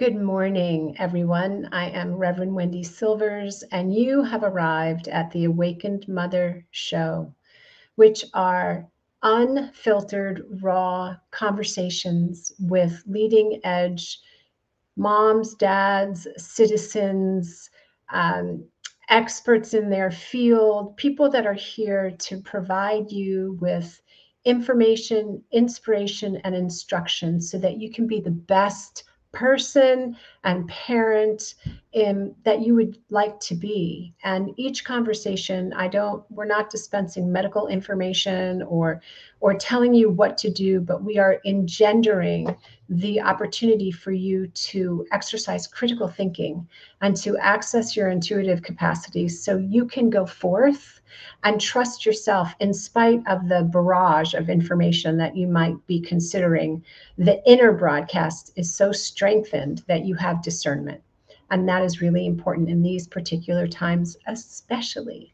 Good morning, everyone. I am Reverend Wendy Silvers, and you have arrived at the Awakened Mother Show, which are unfiltered, raw conversations with leading edge moms, dads, citizens, um, experts in their field, people that are here to provide you with information, inspiration, and instruction so that you can be the best person and parent that you would like to be. And each conversation, we're not dispensing medical information or telling you what to do, but we are engendering the opportunity for you to exercise critical thinking and to access your intuitive capacities so you can go forth and trust yourself in spite of the barrage of information that you might be considering. The inner broadcast is so strengthened that you have discernment. And that is really important in these particular times, especially.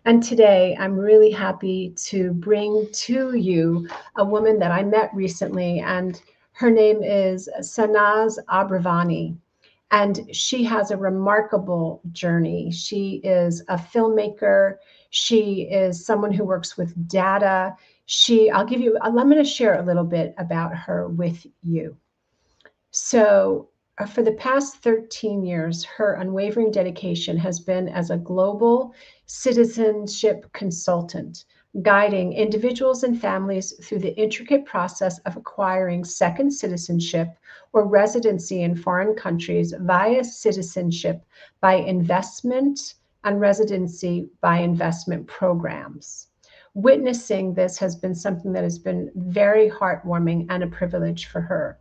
And today, I'm really happy to bring to you a woman that I met recently, and her name is Sanaz Abravani. And she has a remarkable journey. She is a filmmaker. She is someone who works with data. I'm going to share a little bit about her with you. So, for the past 13 years, her unwavering dedication has been as a global citizenship consultant, guiding individuals and families through the intricate process of acquiring second citizenship or residency in foreign countries via citizenship by investment and residency by investment programs. Witnessing this has been something that has been very heartwarming and a privilege for her.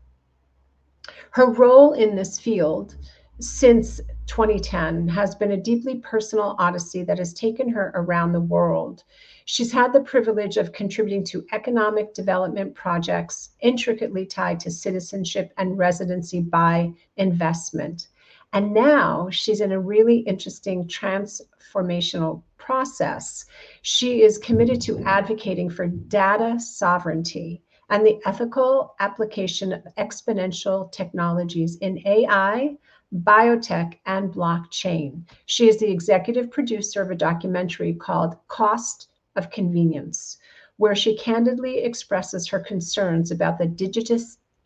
Her role in this field since 2010 has been a deeply personal odyssey that has taken her around the world. She's had the privilege of contributing to economic development projects intricately tied to citizenship and residency by investment. And now she's in a really interesting transformational process. She is committed to advocating for data sovereignty and the ethical application of exponential technologies in AI, biotech, and blockchain. She is the executive producer of a documentary called Cost of Convenience, where she candidly expresses her concerns about the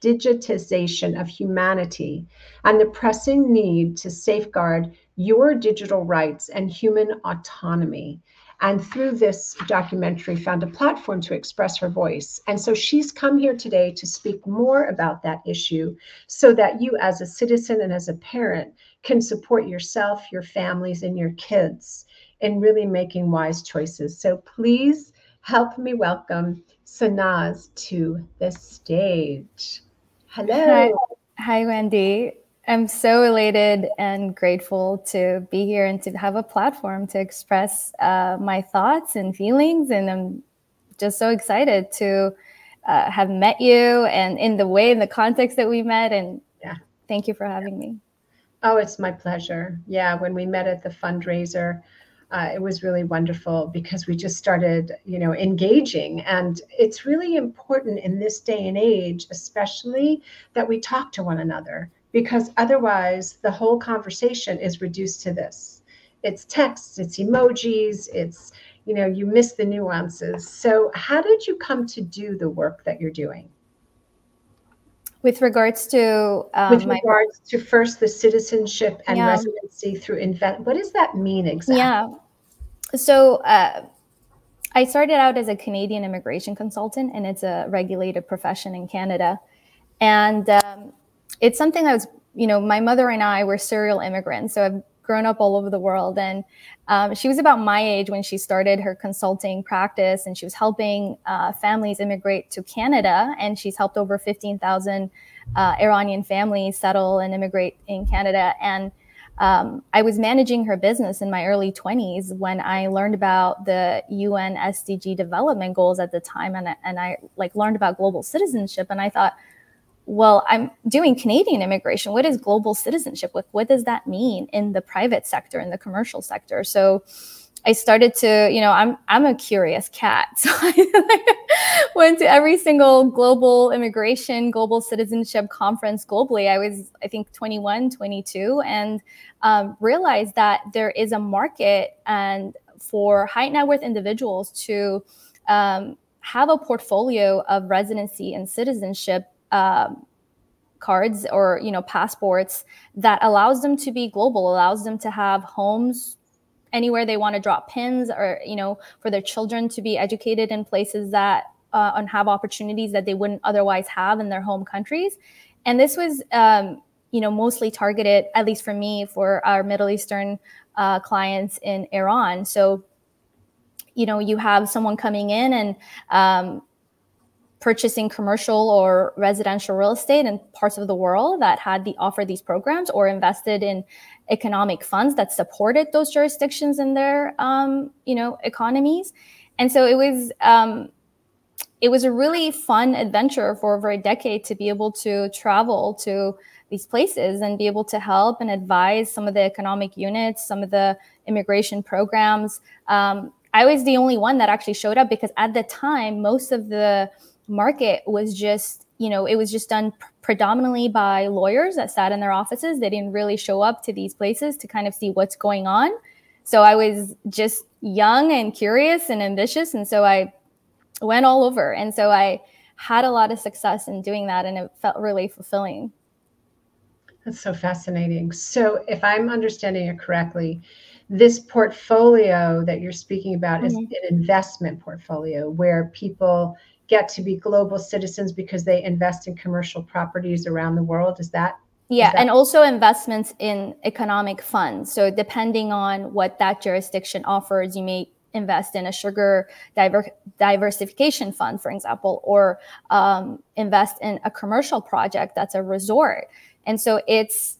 digitization of humanity and the pressing need to safeguard your digital rights and human autonomy. And through this documentary found a platform to express her voice. And so she's come here today to speak more about that issue so that you as a citizen and as a parent can support yourself, your families, and your kids in really making wise choices. So please help me welcome Sanaz to the stage. Hello. Hi, Wendy. I'm so elated and grateful to be here and to have a platform to express my thoughts and feelings. And I'm just so excited to have met you and in the context that we met. And thank you for having me. Oh, it's my pleasure. Yeah, when we met at the fundraiser, it was really wonderful because we just started, engaging. And it's really important in this day and age, especially that we talk to one another, because otherwise the whole conversation is reduced to this. It's text, it's emojis, it's, you miss the nuances. So how did you come to do the work that you're doing? With regards to first the citizenship and residency through what does that mean exactly? Yeah. So I started out as a Canadian immigration consultant, and it's a regulated profession in Canada. And it's something that was, my mother and I were serial immigrants. So I've grown up all over the world. And she was about my age when she started her consulting practice, and she was helping families immigrate to Canada. And she's helped over 15,000 Iranian families settle and immigrate in Canada. And I was managing her business in my early 20s when I learned about the UN SDG development goals at the time. And I learned about global citizenship. And I thought, well, I'm doing Canadian immigration. What is global citizenship? What does that mean in the private sector, in the commercial sector? So I started to, I'm a curious cat. So I went to every single global immigration, global citizenship conference globally. I was, I think, 21, 22, and realized that there is a market and for high net worth individuals to have a portfolio of residency and citizenship cards or passports that allows them to be global, allows them to have homes anywhere they want to drop pins, or for their children to be educated in places that and have opportunities that they wouldn't otherwise have in their home countries. And this was mostly targeted, at least for me, for our Middle Eastern clients in Iran. So you have someone coming in and purchasing commercial or residential real estate in parts of the world that had offered these programs, or invested in economic funds that supported those jurisdictions in their economies. And so it was a really fun adventure for over a decade to be able to travel to these places and be able to help and advise some of the economic units, some of the immigration programs. I was the only one that actually showed up, because at the time, most of the market was just, it was just done predominantly by lawyers that sat in their offices. They didn't really show up to these places to kind of see what's going on. So I was just young and curious and ambitious. And so I went all over. And so I had a lot of success in doing that, and it felt really fulfilling. That's so fascinating. So if I'm understanding it correctly, this portfolio that you're speaking about is an investment portfolio where people get to be global citizens because they invest in commercial properties around the world. Is that? Yeah, and also investments in economic funds. So depending on what that jurisdiction offers, you may invest in a sugar diversification fund, for example, or invest in a commercial project that's a resort. And so it's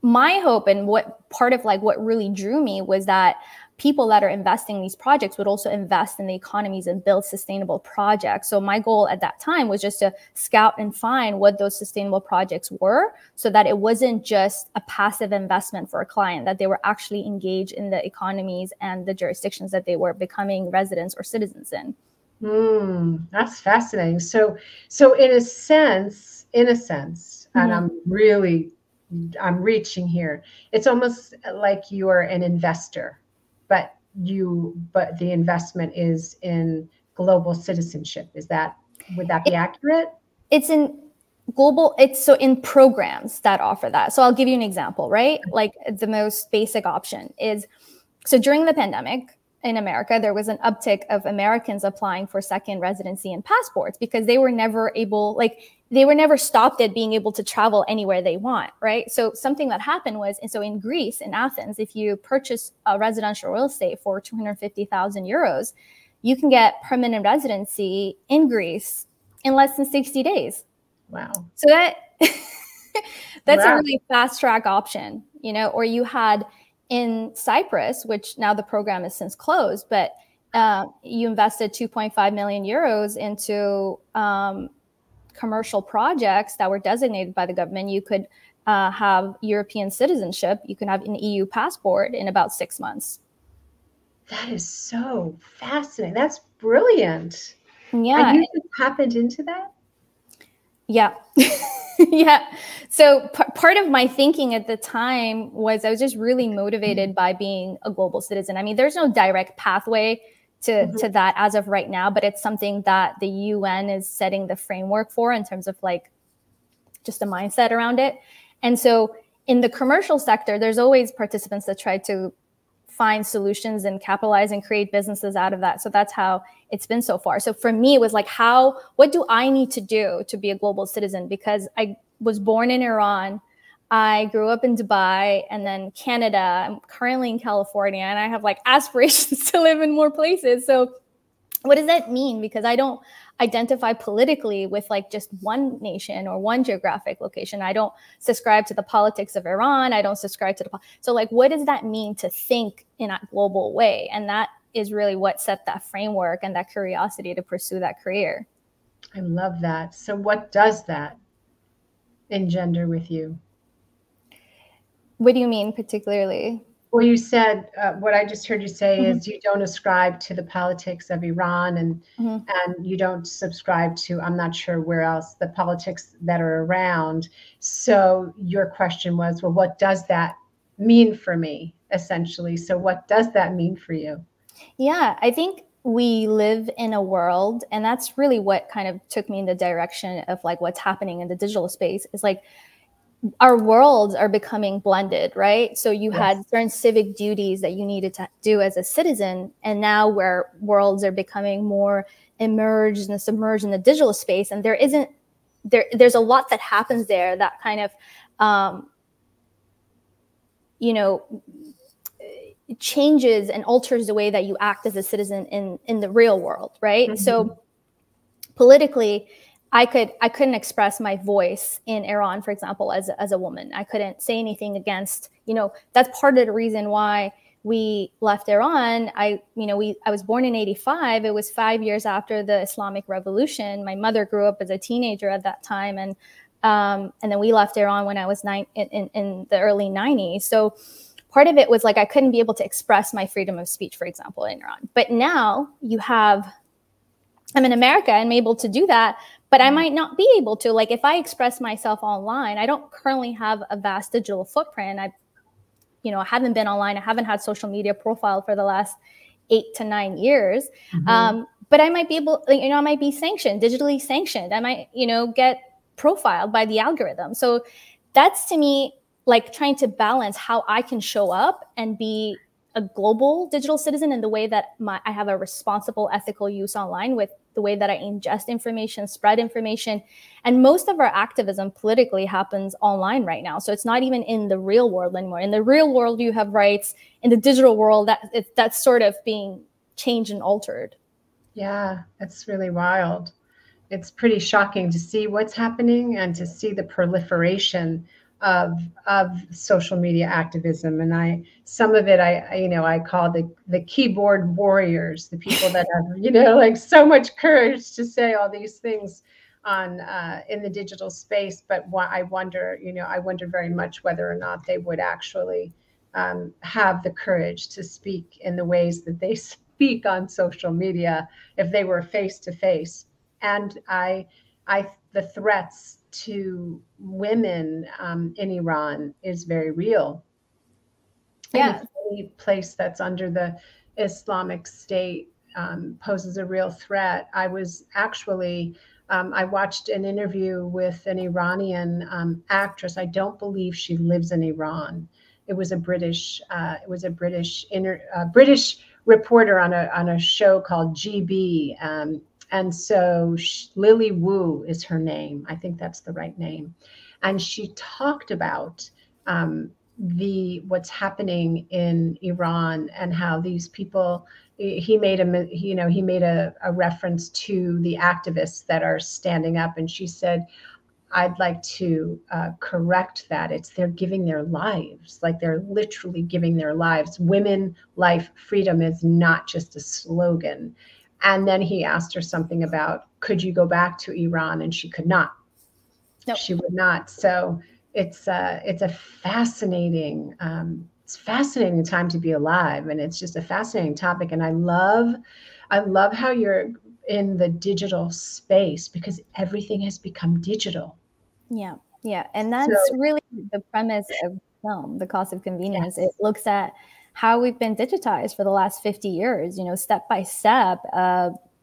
my hope, and what part of what really drew me was that people that are investing in these projects would also invest in the economies and build sustainable projects. So my goal at that time was just to scout and find what those sustainable projects were, so that it wasn't just a passive investment for a client, that they were actually engaged in the economies and the jurisdictions that they were becoming residents or citizens in. That's fascinating. So in a sense, and I'm reaching here, it's almost like you are an investor, but the investment is in global citizenship. Would that be accurate? It's in in programs that offer that. So I'll give you an example, right? Like the most basic option is, so during the pandemic in America, there was an uptick of Americans applying for second residency and passports, because they were never stopped at being able to travel anywhere they want, right? So something that happened was, and so in Greece, in Athens, if you purchase a residential real estate for 250,000 euros, you can get permanent residency in Greece in less than 60 days. Wow. So that's a really fast track option, or you had in Cyprus, which now the program is since closed, but you invested 2.5 million euros into commercial projects that were designated by the government. You could have European citizenship. You can have an EU passport in about 6 months. That is so fascinating. That's brilliant. Yeah. And you just happened into that? Yeah. Yeah. So part of my thinking at the time was I was just really motivated by being a global citizen. I mean, there's no direct pathway to that as of right now, but it's something that the UN is setting the framework for in terms of just a mindset around it. And so in the commercial sector, there's always participants that try to find solutions and capitalize and create businesses out of that. So that's how it's been so far. So for me, it was what do I need to do to be a global citizen? Because I was born in Iran. I grew up in Dubai and then Canada. I'm currently in California, and I have aspirations to live in more places. So what does that mean? Because I don't identify politically with just one nation or one geographic location. I don't subscribe to the politics of Iran. I don't subscribe to so what does that mean to think in a global way? And that is really what set that framework and that curiosity to pursue that career. I love that. So what does that engender with you? What do you mean particularly? Well, you said what I just heard you say is you don't ascribe to the politics of Iran, and you don't subscribe to, I'm not sure where else, the politics that are around. So your question was, well, what does that mean for me, essentially? So what does that mean for you? Yeah, I think we live in a world, and that's really what kind of took me in the direction of like what's happening in the digital space, is like our worlds are becoming blended, right? So you had certain civic duties that you needed to do as a citizen, and now where worlds are becoming more emerged and submerged in the digital space, and there's a lot that happens there that kind of you know, changes and alters the way that you act as a citizen in the real world, right? So politically, I couldn't express my voice in Iran, for example, as a woman. I couldn't say anything against, that's part of the reason why we left Iran. I was born in 85. It was 5 years after the Islamic Revolution. My mother grew up as a teenager at that time, and then we left Iran when I was in the early 90s. So part of it was like I couldn't be able to express my freedom of speech, for example, in Iran. But now I'm in America and I'm able to do that, but I might not be able to. Like if I express myself online, I don't currently have a vast digital footprint. I haven't been online. I haven't had social media profile for the last 8 to 9 years. But I might be able, I might be sanctioned, digitally sanctioned. I might, get profiled by the algorithm. So that's, to me, like trying to balance how I can show up and be a global digital citizen in the way that I have a responsible, ethical use online, with the way that I ingest information, spread information. And most of our activism politically happens online right now. So it's not even in the real world anymore. In the real world, you have rights. In the digital world, that's sort of being changed and altered. Yeah, that's really wild. It's pretty shocking to see what's happening and to see the proliferation of social media activism. And some of it I call the keyboard warriors, the people that have like so much courage to say all these things on in the digital space. But I wonder very much whether or not they would actually have the courage to speak in the ways that they speak on social media if they were face to face. And the threats to women in Iran is very real. Yeah. Any place that's under the Islamic State poses a real threat. I was actually, I watched an interview with an Iranian actress. I don't believe she lives in Iran. It was a British British reporter on a show called GB. And so Lily Wu is her name. I think that's the right name. And she talked about what's happening in Iran and how these people. He made a reference to the activists that are standing up, and she said, "I'd like to correct that. They're giving their lives, like they're literally giving their lives. Women, life, freedom is not just a slogan." And then he asked her something about, could you go back to Iran? And she could not. Nope. She would not. So it's a fascinating, fascinating time to be alive. And it's just a fascinating topic. And I love how you're in the digital space, because everything has become digital. Yeah. Yeah. And that's really the premise of film, The Cost of Convenience. Yes. It looks at how we've been digitized for the last 50 years, step by step.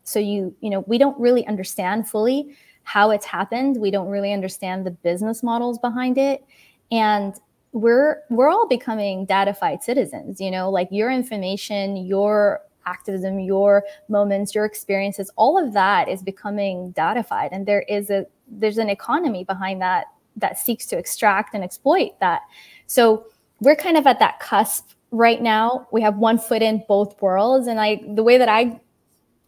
So we don't really understand fully how it's happened. We don't really understand the business models behind it. And we're all becoming datafied citizens, like your information, your activism, your moments, your experiences, all of that is becoming datafied. And there's an economy behind that seeks to extract and exploit that. So we're kind of at that cusp right now. We have one foot in both worlds. And the way that I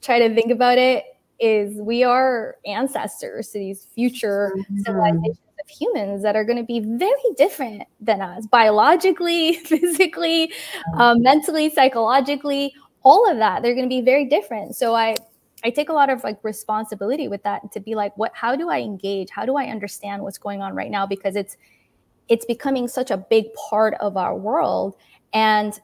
try to think about it is we are ancestors to these future civilizations of humans that are going to be very different than us, biologically, physically, mentally, psychologically, all of that. They're going to be very different. So I take a lot of responsibility with that, to be like, how do I engage? How do I understand what's going on right now? Because it's becoming such a big part of our world. And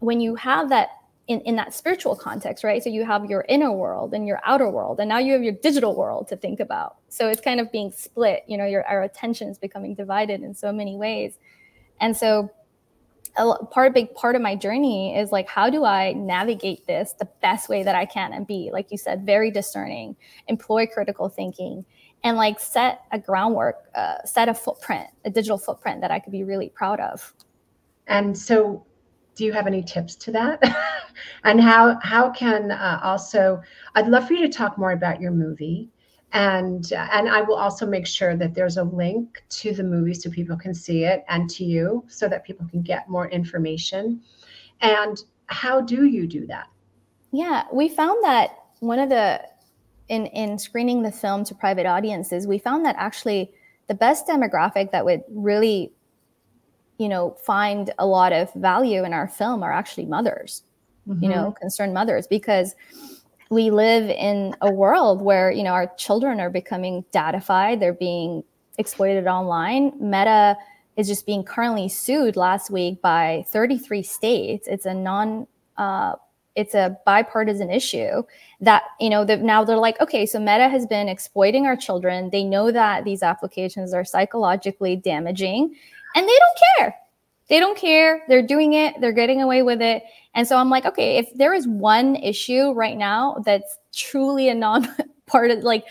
when you have that in that spiritual context, right? So you have your inner world and your outer world, and now you have your digital world to think about. So it's kind of being split, you know, our attention is becoming divided in so many ways. And so a big part of my journey is like, how do I navigate this the best way that I can and be, like you said, very discerning, employ critical thinking, and like set a groundwork, set a footprint, a digital footprint that I could be really proud of. And so do you have any tips to that? And how can also, I'd love for you to talk more about your movie. And I will also make sure that there's a link to the movie so people can see it, and to you so that people can get more information. And how do you do that? Yeah, we found that one of the, in screening the film to private audiences, we found that actually the best demographic that would really, you know, find a lot of value in our film are actually mothers, you know, concerned mothers, because we live in a world where, you know, our children are becoming datafied. They're being exploited online. Meta is just being currently sued last week by 33 states. It's it's a bipartisan issue that, you know, now they're like, okay, so Meta has been exploiting our children. They know that these applications are psychologically damaging, and they don't care. They don't care. They're doing it. They're getting away with it. And so I'm like, okay, if there is one issue right now that's truly a non-part of, like,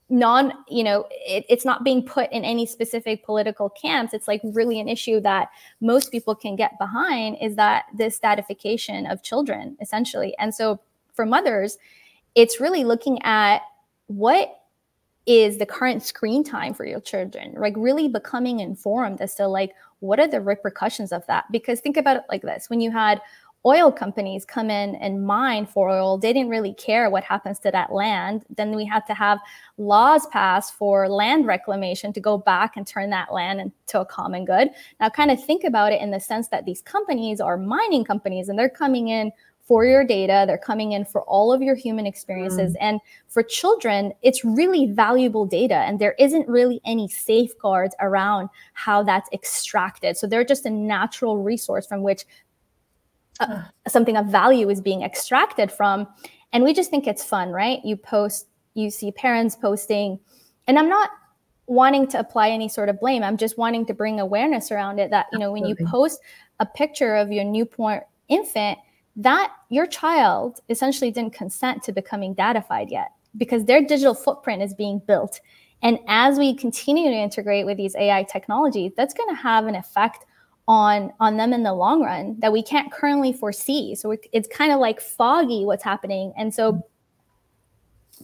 you know, it's not being put in any specific political camps. It's like really an issue that most people can get behind, is that this statification of children, essentially. And so for mothers, it's really looking at what is the current screen time for your children, like really becoming informed as to like, what are the repercussions of that? Because think about it like this: when you had oil companies come in and mine for oil, they didn't really care what happens to that land. Then we had to have laws passed for land reclamation to go back and turn that land into a common good. Now kind of think about it in the sense that these companies are mining companies, and they're coming in for your data. They're coming in for all of your human experiences. And for children, it's really valuable data. And there isn't really any safeguards around how that's extracted. So they're just a natural resource from which something of value is being extracted from. And we just think it's fun, right? You see parents posting, and I'm not wanting to apply any sort of blame. I'm just wanting to bring awareness around it that, you know, when you post a picture of your newborn infant, that your child essentially didn't consent to becoming datafied yet, because their digital footprint is being built. And as we continue to integrate with these AI technologies, that's going to have an effect on them in the long run that we can't currently foresee. So it's kind of like foggy what's happening. And so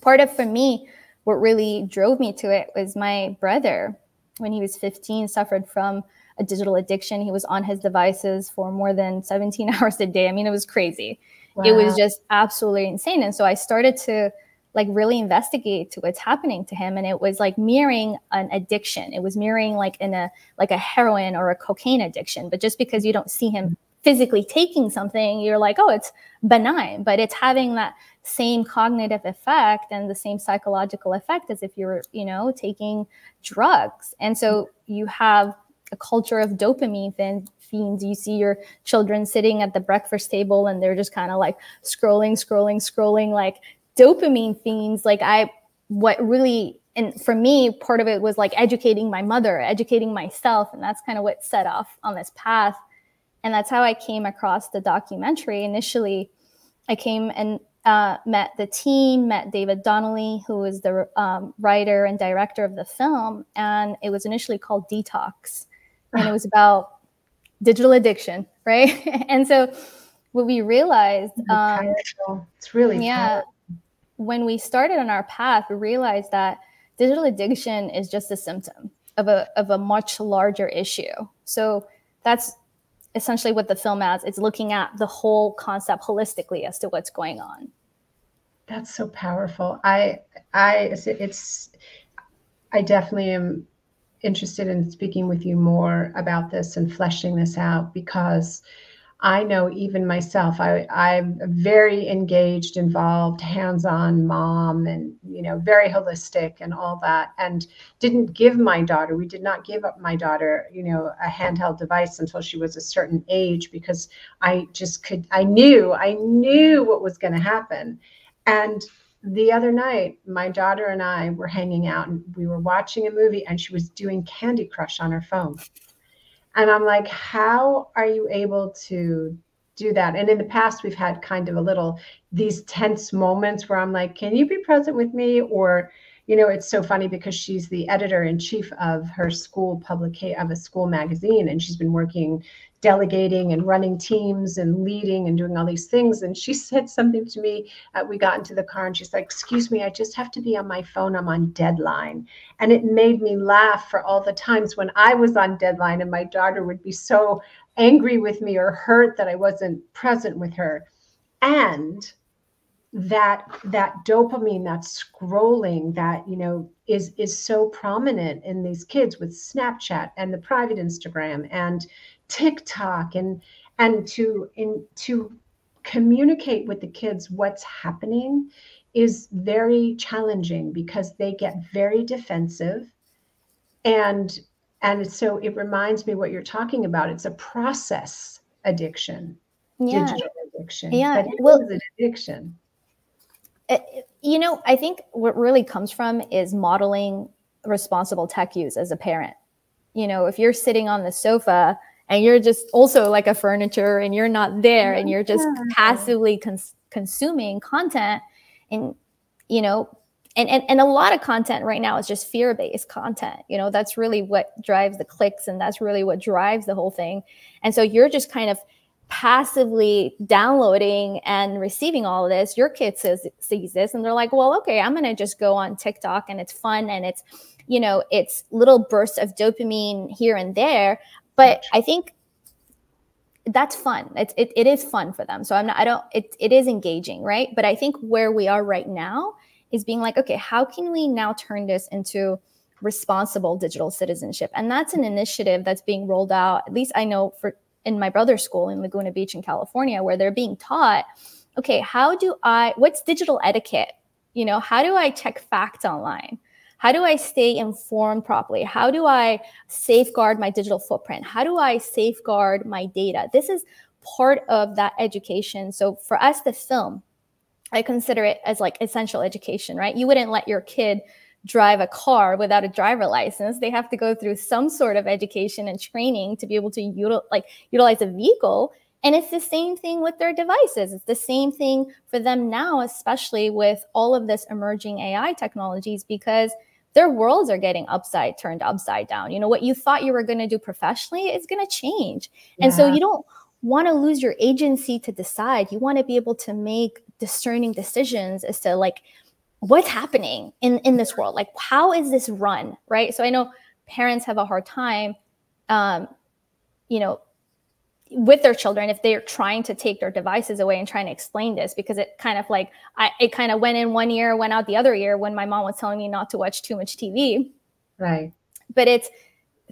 part of, for me, what really drove me to it was my brother, when he was 15, suffered from a digital addiction. He was on his devices for more than 17 hours a day. I mean, it was crazy. Wow. It was just absolutely insane. And so I started to like really investigate to what's happening to him. And it was like mirroring an addiction. It was mirroring like a heroin or a cocaine addiction. But just because you don't see him physically taking something, you're like, oh, it's benign, but it's having that same cognitive effect and the same psychological effect as if you're, you know, taking drugs. And so you have a culture of dopamine fiends. You see your children sitting at the breakfast table and they're just kind of like scrolling, like dopamine fiends. And for me, part of it was like educating my mother, educating myself. And that's kind of what set off on this path. And that's how I came across the documentary. Initially, I came and met the team, met David Donnelly, who was the writer and director of the film. And it was initially called Detox. And it was about digital addiction, right? And so what we realized, it's really powerful. When we started on our path, we realized that digital addiction is just a symptom of a much larger issue. So that's essentially what the film adds. It's looking at the whole concept holistically as to what's going on. That's so powerful. I definitely am interested in speaking with you more about this and fleshing this out, because I know even myself, I'm a very engaged, involved, hands-on mom, and very holistic and all that, and didn't give my daughter, we did not give up my daughter, a handheld device until she was a certain age, because I knew what was going to happen. And the other night, my daughter and I were hanging out and we were watching a movie, and she was doing Candy Crush on her phone. And I'm like, how are you able to do that? And in the past, we've had kind of these tense moments where I'm like, can you be present with me? Or, it's so funny because she's the editor in chief of her school of a school magazine. And she's been working, delegating and running teams and leading and doing all these things. And she said something to me. We got into the car and she's like, excuse me, I just have to be on my phone. I'm on deadline. And it made me laugh for all the times when I was on deadline and my daughter would be so angry with me or hurt that I wasn't present with her. And that dopamine, that scrolling, that is so prominent in these kids with Snapchat and the private Instagram and TikTok, and to communicate with the kids what's happening is very challenging because they get very defensive, and so it reminds me what you're talking about. It's a process addiction, digital addiction, but it is an addiction. I think what really comes from is modeling responsible tech use as a parent. If you're sitting on the sofa and you're just also like a furniture and you're not there and you're just passively consuming content, and and a lot of content right now is just fear-based content. That's really what drives the clicks, and that's really what drives the whole thing. And so you're just kind of passively downloading and receiving all of this. Your kid sees this and they're like, well, okay, I'm going to just go on TikTok, and it's fun, and it's, it's little bursts of dopamine here and there. But I think that's fun. It is fun for them. So it is engaging, right? But I think where we are right now is being like, okay, how can we now turn this into responsible digital citizenship? And that's an initiative that's being rolled out, at least I know in my brother's school in Laguna Beach in California, where they're being taught, okay, what's digital etiquette? How do I check facts online? How do I stay informed properly? How do I safeguard my digital footprint? How do I safeguard my data? This is part of that education. So for us, the film, I consider it as like essential education, right? You wouldn't let your kid drive a car without a driver license. They have to go through some sort of education and training to be able to utilize a vehicle. And it's the same thing with their devices. It's the same thing for them now, especially with all of this emerging AI technologies, because their worlds are getting turned upside down. What you thought you were going to do professionally is going to change. Yeah. And so you don't want to lose your agency to decide. You want to be able to make discerning decisions as to like, what's happening in this world? Like, how is this run, right? So I know parents have a hard time, with their children if they're trying to take their devices away and trying to explain this, because it kind of like, it kind of went in one ear, went out the other ear when my mom was telling me not to watch too much TV. Right. But it's,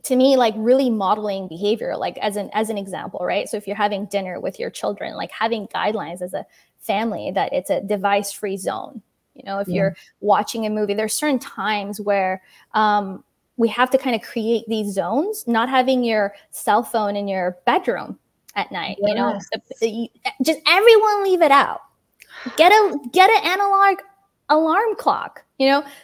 to me, like really modeling behavior, like as an example, right? So if you're having dinner with your children, like having guidelines as a family that it's a device-free zone. If you're watching a movie, there's certain times where we have to kind of create these zones, not having your cell phone in your bedroom at night. Yes. Just everyone leave it out. Get an analog alarm clock,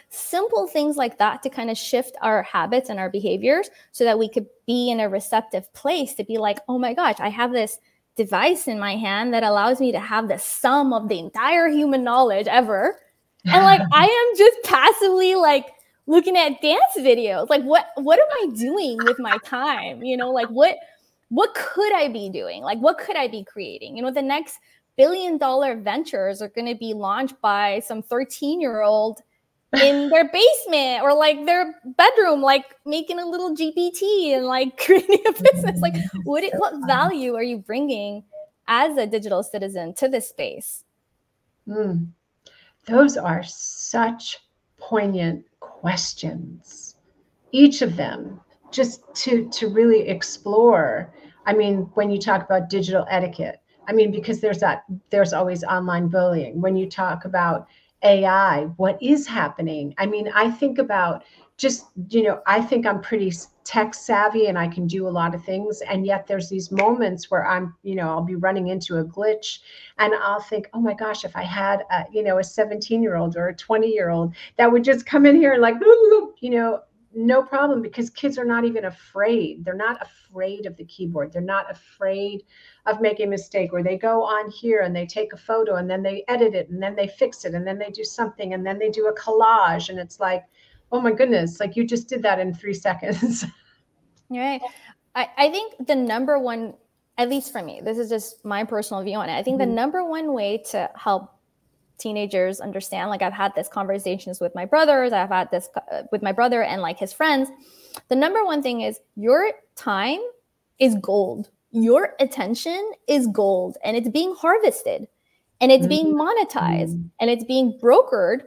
simple things like that to kind of shift our habits and our behaviors so that we could be in a receptive place to be like, oh my gosh, I have this device in my hand that allows me to have the sum of the entire human knowledge ever. And like, I am just passively like looking at dance videos. Like, what am I doing with my time? Like what could I be doing? Like, what could I be creating? The next billion-dollar ventures are going to be launched by some 13-year-old in their basement or like their bedroom, like making a little GPT and like creating a business. Like, what value are you bringing as a digital citizen to this space? Those are such poignant questions, each of them, just to really explore I mean, when you talk about digital etiquette, I mean, because there's always online bullying. When you talk about AI, what is happening? I mean, I think about just, I think I'm pretty tech savvy and I can do a lot of things. And yet there's these moments where I'll be running into a glitch and I'll think, oh my gosh, if I had a 17-year-old or a 20-year-old that would just come in here and like, no problem, because kids are not even afraid. They're not afraid of the keyboard. They're not afraid of making a mistake, or they go on here and they take a photo and then they edit it and then they fix it and then they do something and then they do a collage. And it's like, oh my goodness, like you just did that in 3 seconds. Right. I think the number one, at least for me, this is just my personal view on it. I think the number one way to help teenagers understand, like I've had this conversations with my brothers, I've had this with my brother and like his friends. The number one thing is your time is gold. Your attention is gold, and it's being harvested and it's being monetized and it's being brokered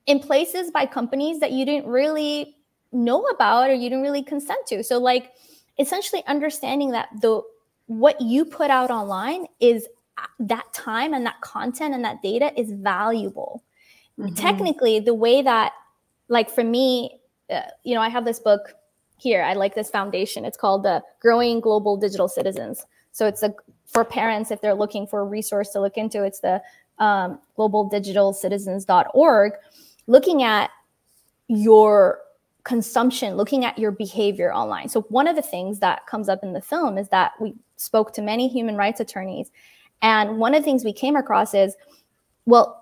in places by companies that you didn't really know about or you didn't really consent to. So like essentially understanding that what you put out online is that time and that content and that data is valuable. Technically, the way that, like for me, I have this book here. I like this foundation. It's called the Growing Global Digital Citizens. So it's for parents, if they're looking for a resource to look into, it's the globaldigitalcitizens.org, looking at your consumption, looking at your behavior online. So one of the things that comes up in the film is that we spoke to many human rights attorneys. And one of the things we came across is, well,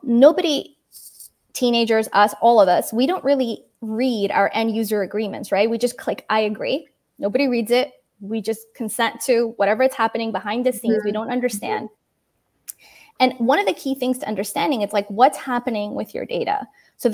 teenagers, us, all of us, we don't really read our end user agreements, right? We just click, I agree. Nobody reads it. We just consent to whatever is happening behind the scenes. We don't understand. And one of the key things to understanding is like what's happening with your data. So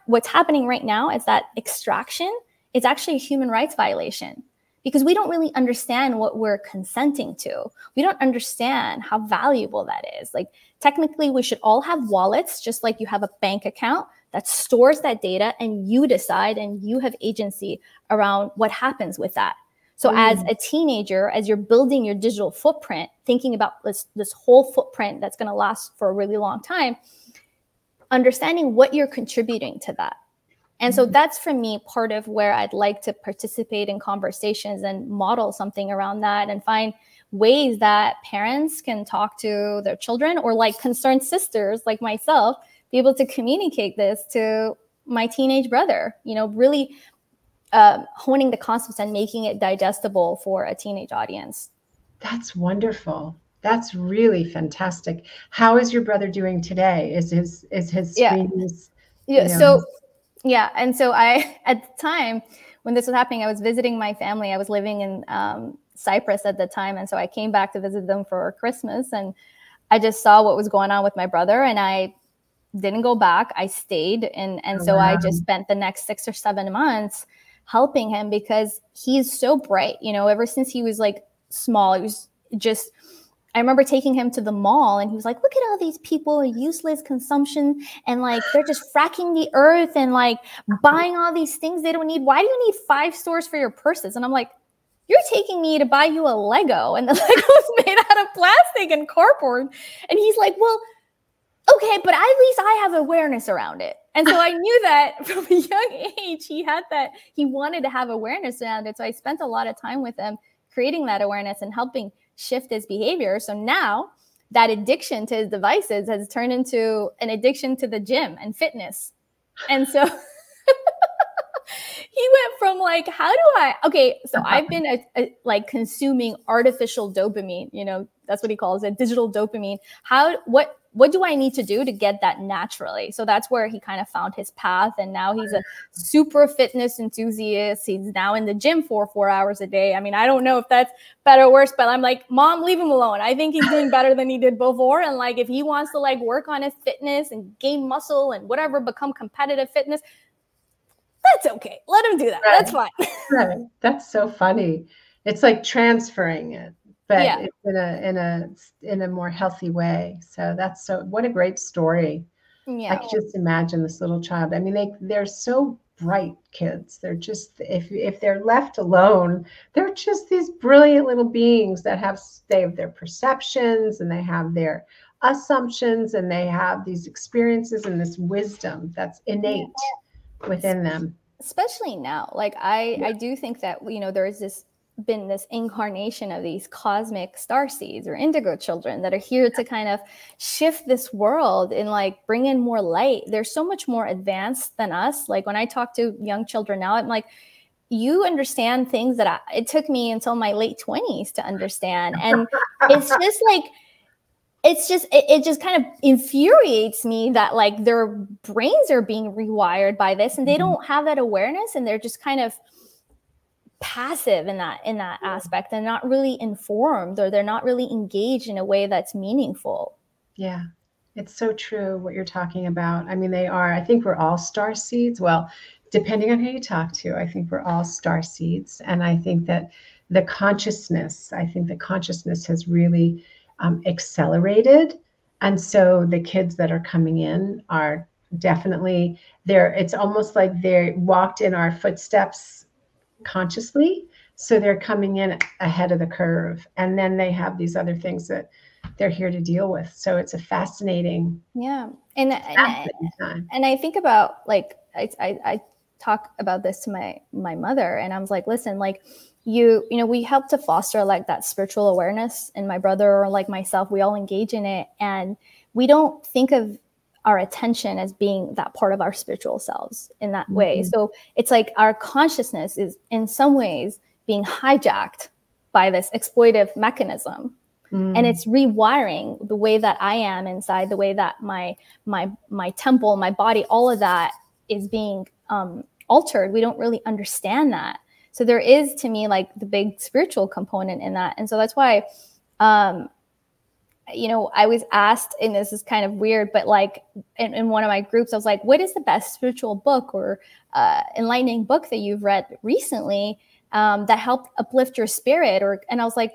what's happening right now is that extraction is actually a human rights violation, because we don't really understand what we're consenting to. We don't understand how valuable that is. Like technically we should all have wallets, just like you have a bank account that stores that data and you decide and you have agency around what happens with that. So as a teenager, as you're building your digital footprint, thinking about this whole footprint that's going to last for a really long time, understanding what you're contributing to that. And so that's for me part of where I'd like to participate in conversations and model something around that and find ways that parents can talk to their children, or like concerned sisters like myself, be able to communicate this to my teenage brother, really honing the concepts and making it digestible for a teenage audience. That's wonderful. That's really fantastic. How is your brother doing today? Is his screens? Yeah. And so at the time when this was happening, I was visiting my family. I was living in Cyprus at the time. And so I came back to visit them for Christmas, and I just saw what was going on with my brother, and I didn't go back. I stayed. And so I just spent the next 6 or 7 months helping him, because he's so bright, ever since he was like small. It was just, I remember taking him to the mall and he was like, look at all these people, useless consumption. And like, they're just fracking the earth and like buying all these things they don't need. Why do you need 5 stores for your purses? And I'm like, you're taking me to buy you a Lego, and the Lego's made out of plastic and cardboard. And he's like, well, okay, but at least I have awareness around it. And so I knew that from a young age, he wanted to have awareness around it. So I spent a lot of time with him creating that awareness and helping shift his behavior. So now that addiction to his devices has turned into an addiction to the gym and fitness. And so he went from like, so I've been like consuming artificial dopamine, that's what he calls it, digital dopamine. What do I need to do to get that naturally? So that's where he kind of found his path. And now he's a super fitness enthusiast. He's now in the gym for 4 hours a day. I mean, I don't know if that's better or worse, but I'm like, Mom, leave him alone. I think he's doing better than he did before. And like, if he wants to like work on his fitness and gain muscle and whatever, become competitive fitness, that's okay. Let him do that. Right. That's fine. Right. That's so funny. It's like transferring it, but it's in a more healthy way. So what a great story. Yeah. I can just imagine this little child. I mean, they're so bright kids. They're just, if they're left alone, they're just these brilliant little beings that they have their perceptions and they have their assumptions and they have these experiences and this wisdom that's innate within them. Especially now, like I do think that, you know, there's been this incarnation of these cosmic star seeds or indigo children that are here to kind of shift this world and like bring in more light. They're so much more advanced than us. Like when I talk to young children now, I'm like, you understand things that it took me until my late 20s to understand. And it's just like, it just kind of infuriates me that like their brains are being rewired by this and they don't have that awareness, and they're just kind of passive in that aspect. They're not really informed, or they're not really engaged in a way that's meaningful. Yeah, it's so true what you're talking about. I mean, they are, I think we're all star seeds. Well, depending on who you talk to, I think we're all star seeds. And I think that the consciousness has really accelerated. And so the kids that are coming in are definitely there. It's almost like they walked in our footsteps consciously. So they're coming in ahead of the curve. And then they have these other things that they're here to deal with. So it's a fascinating. Yeah. And I think about like, I talk about this to my mother, and I was like, listen, like, you know, we help to foster like that spiritual awareness, and my brother or like myself, we all engage in it. And we don't think of our attention as being that part of our spiritual selves in that way. So it's like our consciousness is in some ways being hijacked by this exploitive mechanism. And it's rewiring the way that I am inside, the way that my temple, my body, all of that is being altered. We don't really understand that. So there is, to me, like the big spiritual component in that. And so that's why, you know, I was asked, and this is kind of weird, but like in one of my groups, I was like, what is the best spiritual book or enlightening book that you've read recently that helped uplift your spirit? And I was like,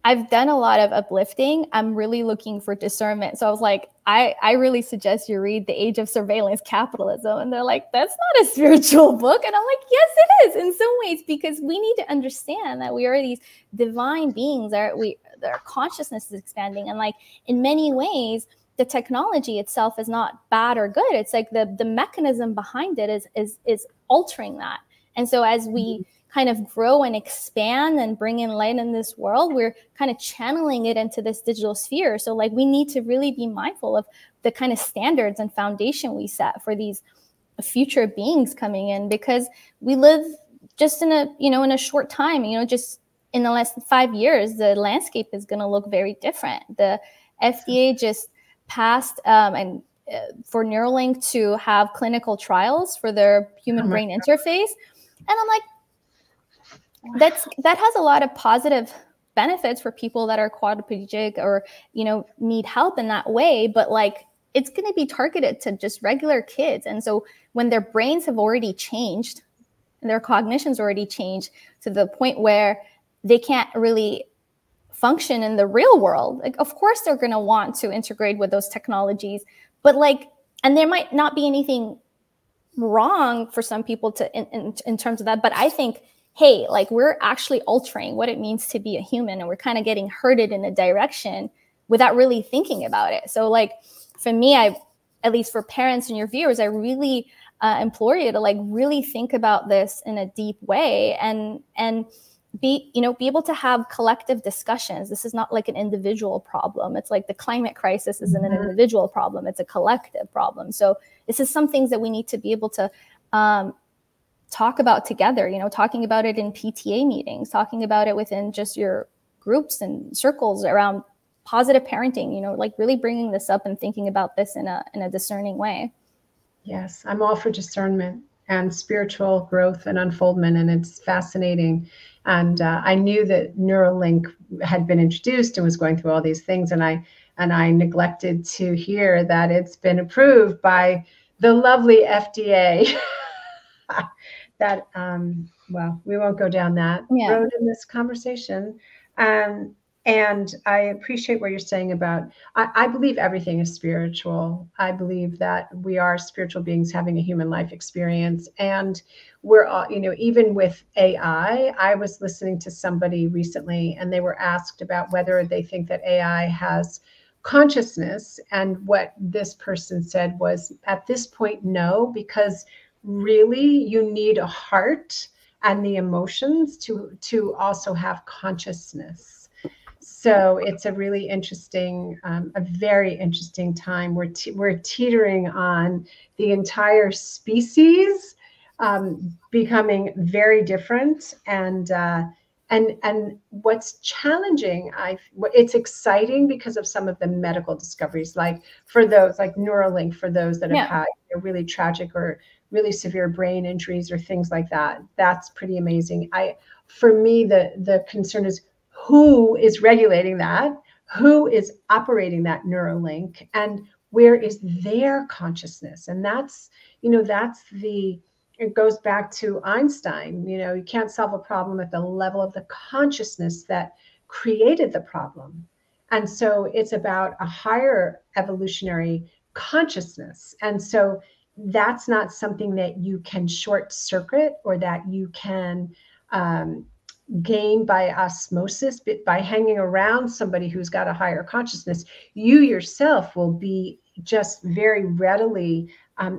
I've done a lot of uplifting. I'm really looking for discernment. So I was like, I really suggest you read The Age of Surveillance Capitalism. And they're like, that's not a spiritual book. And I'm like, yes, it is in some ways, because we need to understand that we are these divine beings, their consciousness is expanding. And like in many ways, the technology itself is not bad or good. It's like the mechanism behind it is altering that. And so as we kind of grow and expand and bring in light in this world, we're kind of channeling it into this digital sphere. So like we need to really be mindful of the kind of standards and foundation we set for these future beings coming in, because we live just in a short time, just in the last 5 years, the landscape is going to look very different. The FDA just passed for Neuralink to have clinical trials for their human brain interface. And I'm like, that has a lot of positive benefits for people that are quadriplegic or, need help in that way. But like, it's going to be targeted to just regular kids. And so when their brains have already changed, their cognition's already changed to the point where they can't really function in the real world, like, of course, they're going to want to integrate with those technologies. But like, and there might not be anything wrong for some people in terms of that. But I think, hey, like, we're actually altering what it means to be a human, and we're kind of getting herded in a direction without really thinking about it. So like, for me, at least for parents and your viewers, I really implore you to like really think about this in a deep way and be able to have collective discussions. This is not like an individual problem. It's like the climate crisis isn't an individual problem. It's a collective problem. So this is some things that we need to be able to talk about together, talking about it in PTA meetings, talking about it within just your groups and circles around positive parenting, like really bringing this up and thinking about this in a discerning way. Yes, I'm all for discernment and spiritual growth and unfoldment, and it's fascinating. And I knew that Neuralink had been introduced and was going through all these things, and I neglected to hear that it's been approved by the lovely FDA. That well, we won't go down that road in this conversation. And I appreciate what you're saying about, I believe everything is spiritual. I believe that we are spiritual beings having a human life experience. And we're all, even with AI, I was listening to somebody recently and they were asked about whether they think that AI has consciousness. And what this person said was, at this point, no, because really you need a heart and the emotions to also have consciousness. So it's a really interesting, a very interesting time. We're teetering on the entire species becoming very different, and what's challenging, it's exciting because of some of the medical discoveries, like for those like Neuralink, for those that have had really tragic or really severe brain injuries or things like that. That's pretty amazing. For me, the concern is, who is regulating that? Who is operating that Neuralink? And where is their consciousness? And that's, it goes back to Einstein. You can't solve a problem at the level of the consciousness that created the problem. And so it's about a higher evolutionary consciousness. And so that's not something that you can short circuit or that you can gain by osmosis, but by hanging around somebody who's got a higher consciousness, you yourself will be just very readily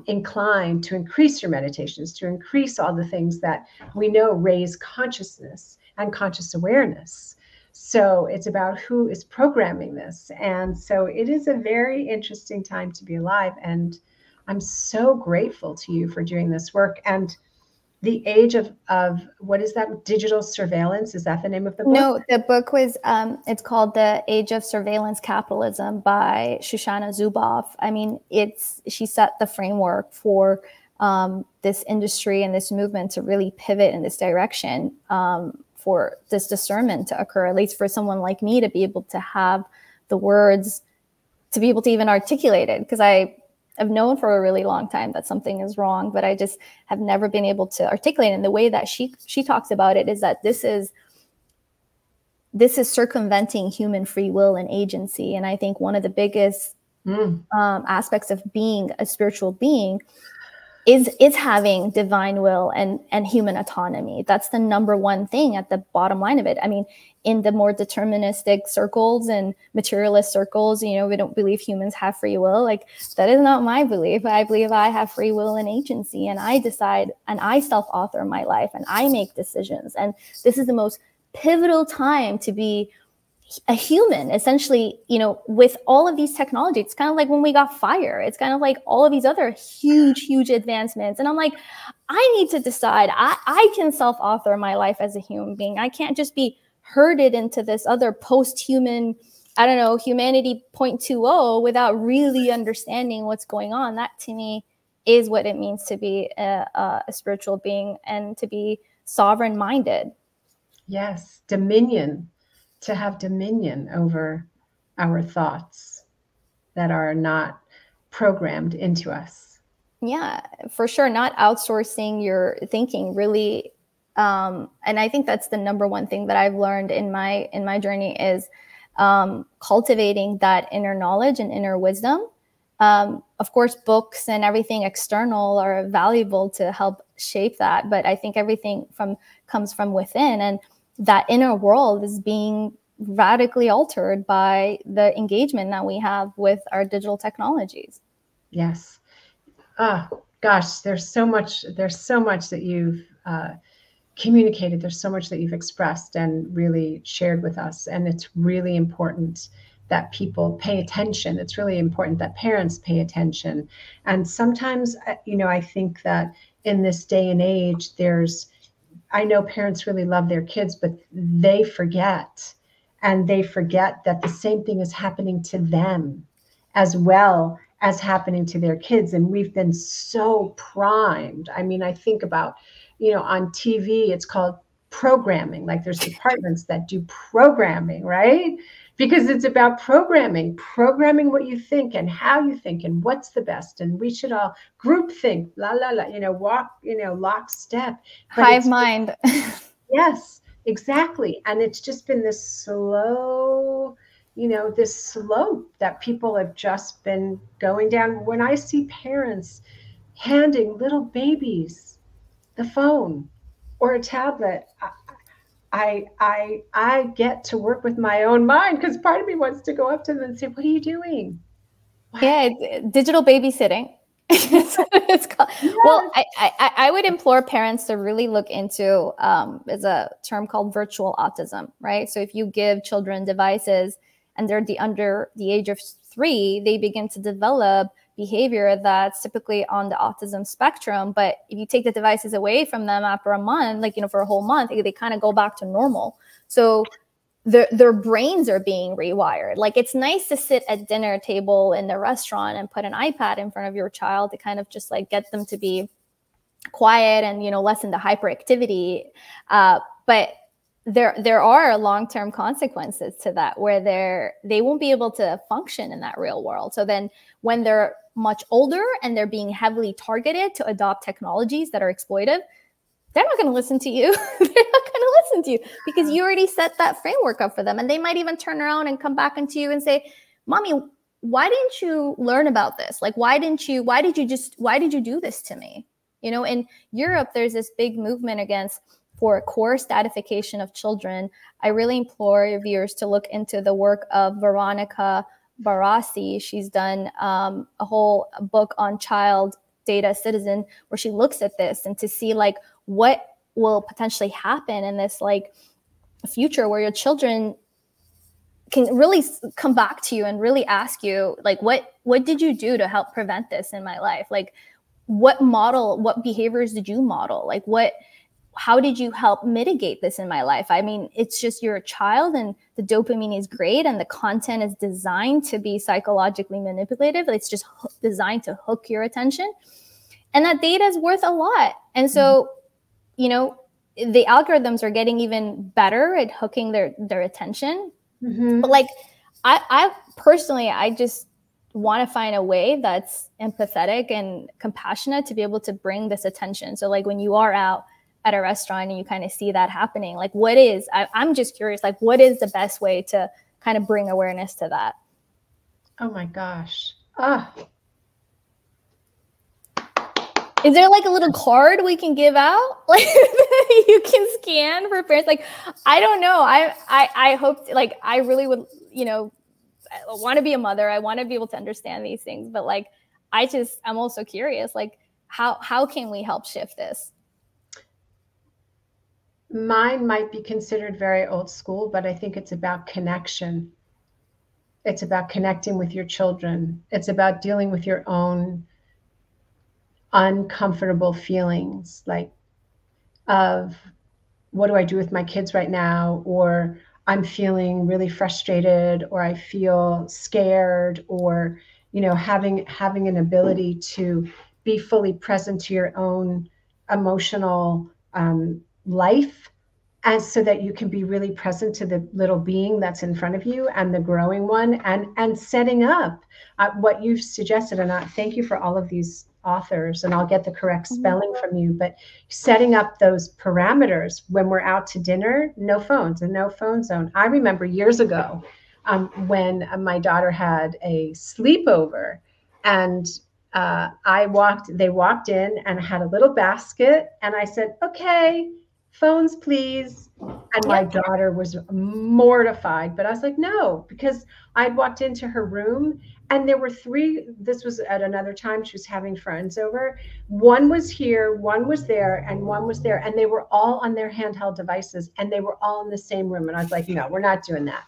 inclined to increase your meditations, to increase all the things that we know raise consciousness and conscious awareness. So it's about who is programming this. And so it is a very interesting time to be alive. And I'm so grateful to you for doing this work. And the age of what is that? Digital surveillance? Is that the name of the book? No, the book was, it's called The Age of Surveillance Capitalism by Shoshana Zuboff. I mean, she set the framework for this industry and this movement to really pivot in this direction, for this discernment to occur, at least for someone like me to be able to have the words, to be able to even articulate it. Because I've known for a really long time that something is wrong, but I just have never been able to articulate it. And the way that she talks about it is that this is circumventing human free will and agency. And I think one of the biggest aspects of being a spiritual being is having divine will and human autonomy. That's the number one thing at the bottom line of it. I mean, in the more deterministic circles and materialist circles, we don't believe humans have free will. Like, that is not my belief. I believe I have free will and agency, and I decide and I self-author my life and I make decisions. And this is the most pivotal time to be a human, essentially. With all of these technologies, it's kind of like when we got fire. It's kind of like all of these other huge advancements. And I'm like, I need to decide I can self-author my life as a human being. I can't just be herded into this other post-human, humanity 0.20 without really understanding what's going on. That to me is what it means to be a spiritual being and to be sovereign minded. Yes, dominion. To have dominion over our thoughts that are not programmed into us. Yeah, for sure. Not outsourcing your thinking, really. And I think that's the number one thing that I've learned in my journey is cultivating that inner knowledge and inner wisdom. Of course, books and everything external are valuable to help shape that, but I think everything comes from within, and that inner world is being radically altered by the engagement that we have with our digital technologies. Yes. Gosh, there's so much that you've communicated. There's so much that you've expressed and really shared with us. And it's really important that people pay attention. It's really important that parents pay attention. And sometimes, I think that in this day and age, I know parents really love their kids, but they forget. And they forget that the same thing is happening to them as well as happening to their kids. And we've been so primed. I mean, I think about, on TV, it's called programming. Like, there's departments that do programming, right? Because it's about programming what you think and how you think and what's the best. And we should all group think, walk, lockstep. Hive mind. Yes. exactly. And it's just been this slow, this slope that people have just been going down. When I see parents handing little babies the phone or a tablet, I get to work with my own mind, because part of me wants to go up to them and say, "What are you doing?" What? Yeah, it's digital babysitting. It's called. Yes. Well, I would implore parents to really look into, there's a term called virtual autism, right? So if you give children devices and they're under the age of 3, they begin to develop behavior that's typically on the autism spectrum. But if you take the devices away from them after a month, like, for a whole month, they kind of go back to normal. So their brains are being rewired. Like, it's nice to sit at dinner table in the restaurant and put an iPad in front of your child to kind of just like get them to be quiet and, lessen the hyperactivity. But there are long-term consequences to that, where they won't be able to function in that real world. So then when they're much older and they're being heavily targeted to adopt technologies that are exploitive, they're not going to listen to you. They're not going to listen to you because you already set that framework up for them. And they might even turn around and come back into you and say, "Mommy, why didn't you learn about this? Like, why did you do this to me?" In Europe, there's this big movement for core statification of children. I really implore your viewers to look into the work of Veronica Barassi. She's done a whole book on child data citizen, where she looks at this and to see like what will potentially happen in this like future where your children can really come back to you and really ask you like, what did you do to help prevent this in my life? Like, what behaviors did you model? Like, how did you help mitigate this in my life? I mean, it's just, you're a child and the dopamine is great and the content is designed to be psychologically manipulative. It's just designed to hook your attention. And that data is worth a lot. And so, the algorithms are getting even better at hooking their attention. Mm-hmm. But like, I personally, I just want to find a way that's empathetic and compassionate to be able to bring this attention. So like when you are out at a restaurant and you kind of see that happening, like I'm just curious, like what is the best way to kind of bring awareness to that? Oh my gosh. Is there like a little card we can give out? Like you can scan for parents? Like, I don't know. I hope, like, I really would, I want to be a mother. I want to be able to understand these things, but like, I'm also curious, like how can we help shift this? Mine might be considered very old school, but I think it's about connection. It's about connecting with your children. It's about dealing with your own uncomfortable feelings, like of what do I do with my kids right now? Or I'm feeling really frustrated, or I feel scared, or, having an ability to be fully present to your own emotional life, and so that you can be really present to the little being that's in front of you and the growing one, and setting up what you've suggested. And thank you for all of these authors, and I'll get the correct spelling from you, but setting up those parameters when we're out to dinner, no phones and no phone zone. I remember years ago when my daughter had a sleepover, and they walked in and had a little basket, and I said, "Okay, phones, please." And my daughter was mortified, but I was like, no, because I'd walked into her room and there were 3, this was at another time, she was having friends over. One was here, one was there, and one was there. And they were all on their handheld devices, and they were all in the same room. And I was like, no, we're not doing that.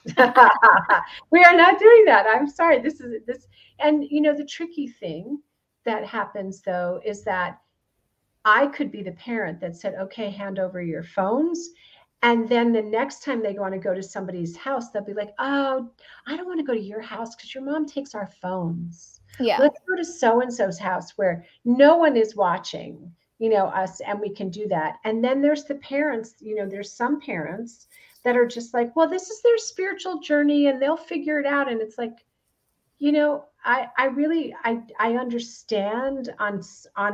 We are not doing that. I'm sorry. This. And, the tricky thing that happens, though, is that I could be the parent that said, okay, hand over your phones. And then the next time they want to go to somebody's house, they'll be like, oh, I don't want to go to your house because your mom takes our phones. Yeah. Let's go to so-and-so's house where no one is watching, us, and we can do that. And then there's the parents, there's some parents that are just like, well, this is their spiritual journey and they'll figure it out. And it's like, I really I understand on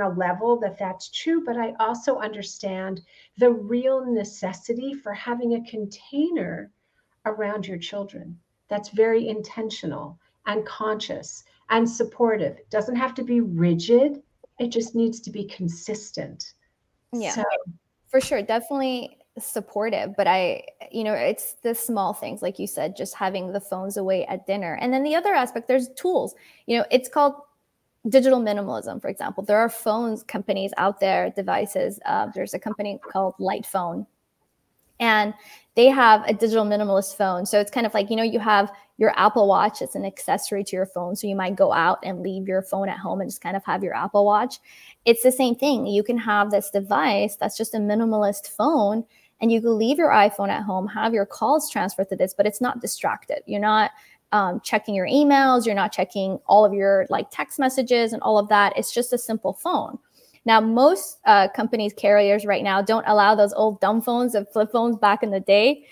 a level that that's true, but I also understand the real necessity for having a container around your children that's very intentional and conscious and supportive. It doesn't have to be rigid, it just needs to be consistent. Yeah, So, for sure. Definitely supportive. But it's the small things, like you said, just having the phones away at dinner. And then the other aspect, there's tools. It's called digital minimalism, for example. There are phones companies out there, devices. There's a company called Light Phone, and they have a digital minimalist phone. So it's kind of like, you have your Apple Watch. It's an accessory to your phone. So you might go out and leave your phone at home and just kind of have your Apple Watch. It's the same thing. You can have this device that's just a minimalist phone, and you can leave your iPhone at home, have your calls transferred to this, but it's not distracted. You're not checking your emails. You're not checking all of your text messages and all of that. It's just a simple phone. Now, most companies, carriers right now don't allow those old dumb phones and flip phones back in the day.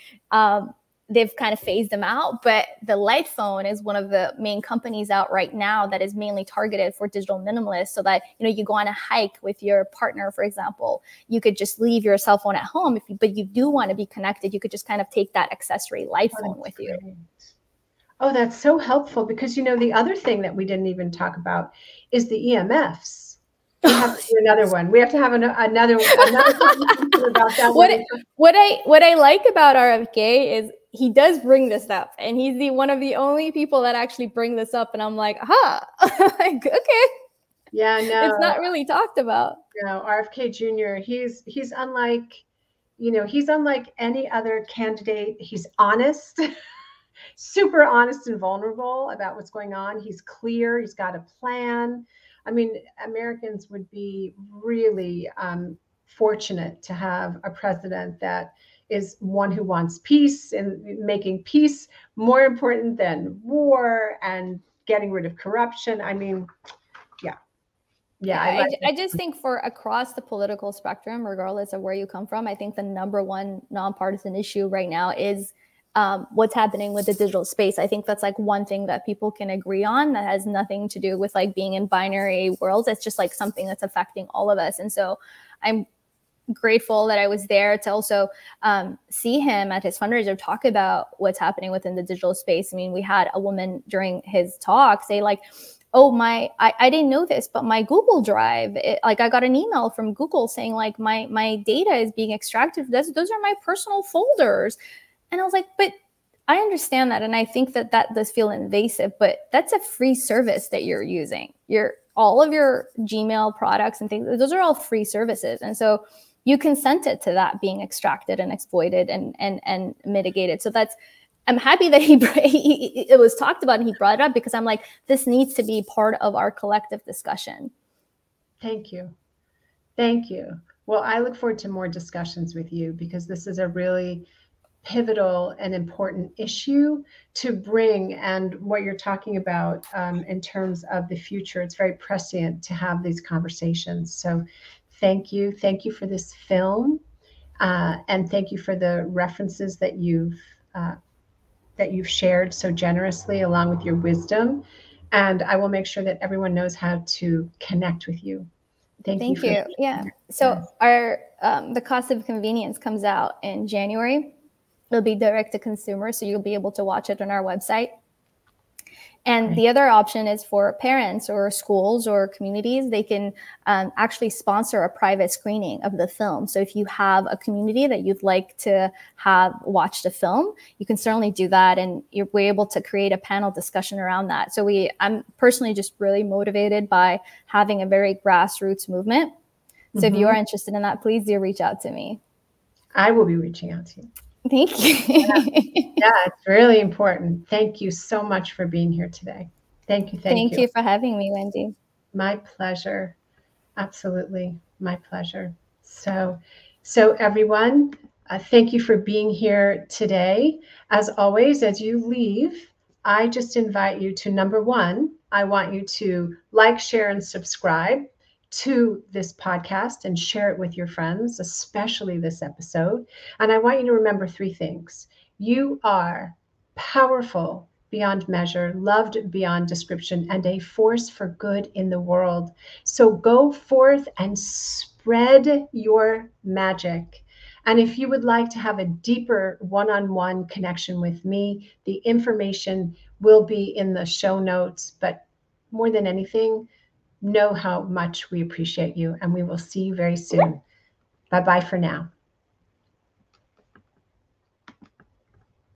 They've kind of phased them out, but the Light Phone is one of the main companies out right now that is mainly targeted for digital minimalists, so that, you go on a hike with your partner, for example, you could just leave your cell phone at home, but you do want to be connected. You could just kind of take that accessory Light Phone with you. Oh, that's so helpful, because, the other thing that we didn't even talk about is the EMFs. We have to do another one. We have to have another conversation about that. What I like about RFK is he does bring this up, and he's one of the only people that actually bring this up. And I'm like, like, okay. Yeah, no. It's not really talked about. No, RFK Jr., he's unlike, he's unlike any other candidate. He's honest, super honest and vulnerable about what's going on. He's clear. He's got a plan. I mean, Americans would be really fortunate to have a president that is one who wants peace, and making peace more important than war, and getting rid of corruption. I mean, yeah. I just think for across the political spectrum, regardless of where you come from, I think the number one nonpartisan issue right now is what's happening with the digital space. I think that's one thing that people can agree on, that has nothing to do with being in binary worlds. It's just something that's affecting all of us. And so I'm grateful that I was there to also see him at his fundraiser talk about what's happening within the digital space. I mean, we had a woman during his talk say oh, I didn't know this, but my Google Drive, I got an email from Google saying my data is being extracted. Those are my personal folders. And I was like, but I understand that. And I think that does feel invasive, but that's a free service that you're using. All of your Gmail products and things, those are all free services. And so you consented to that being extracted and exploited and mitigated. So I'm happy that it was talked about and he brought it up, because I'm like, this needs to be part of our collective discussion. Thank you. Thank you. Well, I look forward to more discussions with you, because this is a really pivotal and important issue to bring. And what you're talking about in terms of the future, it's very prescient to have these conversations. So thank you. Thank you for this film. And thank you for the references that you've shared so generously, along with your wisdom. And I will make sure that everyone knows how to connect with you. Thank you. Yeah. So our The Cost of Convenience comes out in January. It'll be direct to consumer, so you'll be able to watch it on our website. And the other option is for parents or schools or communities. They can actually sponsor a private screening of the film. So if you have a community that you'd like to have watch the film, you can certainly do that. And we're able to create a panel discussion around that. So I'm personally just really motivated by having a very grassroots movement. So if you are interested in that, please do reach out to me. I will be reaching out to you. Thank you. Yeah, it's really important. Thank you so much for being here today. Thank you. Thank you for having me, Wendy. My pleasure. Absolutely. My pleasure. So everyone, thank you for being here today. As always, as you leave, I just invite you to, number one, I want you to like, share, and subscribe to this podcast and share it with your friends, especially this episode. And I want you to remember three things. You are powerful beyond measure, loved beyond description, and a force for good in the world. So go forth and spread your magic. And if you would like to have a deeper one-on-one connection with me, the information will be in the show notes. But more than anything, know how much we appreciate you, and we will see you very soon. Bye-bye for now.